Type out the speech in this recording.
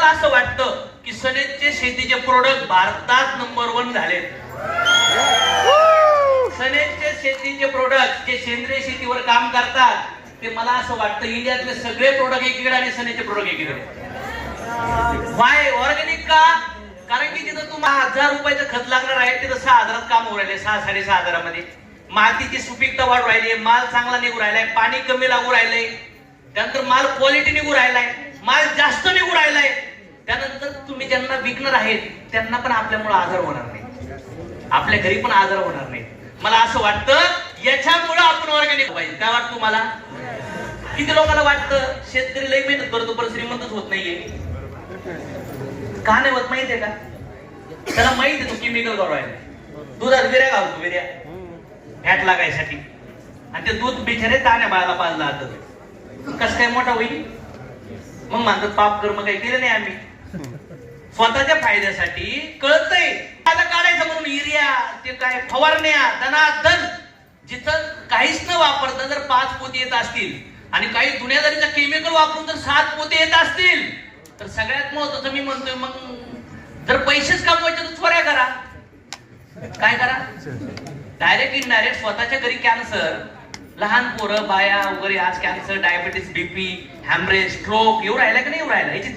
मला असं वाटतं की सनेजचे शेतीचे प्रोडक्ट भारतात नंबर 1 झालेत. सनेजचे शेतीचे प्रोडक्ट जे सेंद्रिय शेतीवर काम करतात ते मला असं वाटतं इंडियातले सगळे प्रोडक्ट एकीकडे आणि सनेजचे प्रोडक्ट एकीकडे. वाय ऑर्गॅनिक का? कारण की तिथं तुम्हाला 1000 रुपयाचं खत लागणार आहे, तिथं 6000 काम होऊ राहिले, 6-6.5 मध्ये. मातीची सुपीकता वाढ राहिली, माल चांगला निघू राहिलाय, पाणी कमी लागू राहिलंय, त्यानंतर माल क्वालिटी निघू राहिलाय, माल जास्त निघू राहिलाय. त्यानंतर तुम्ही ज्यांना विकणार आहेत त्यांना पण आपल्यामुळे आजार होणार नाही, आपल्या घरी पण आजार होणार नाही. मला असं वाटतं याच्यामुळे आपण ऑर्गॅनिक पाहिजे. काय वाटतं तुम्हाला? किती लोकांना वाटतं शेतकरी लई मेहनत करतो पण श्रीमंतच होत नाहीये? का नाही होत माहितीये का? त्याला माहिती आहे तो केमिकल वापरायला, दुधात विर्या घालतो, विर्या फॅट लागायसाठी, आणि ते दूध बिचारे ताण्या बाळाला पाजलं जातं. कसं काय मोठा होईल? मग म्हणतात पाप कर्म काही केलं नाही आम्ही. स्वतःच्या फायद्यासाठी कळतंय आता काढायचं म्हणून युरिया, ते काय फवारण्या, दनादन, जिथं काहीच न वापरता जर 5 पोते येत असतील आणि काही दुनियादारीचा केमिकल वापरून जर 7 पोते येत असतील तर सगळ्यात महत्वाचं मी म्हणतोय, मग जर पैसेच कमवायचे तर चोऱ्या करा. काय करा? डायरेक्ट इनडायरेक्ट स्वतःच्या घरी कॅन्सर, लहान पोरं बाया वगैरे आज cancer, diabetes, BP, haemorrhage, stroke येऊ राहिला की नाही येऊ राहिला? याची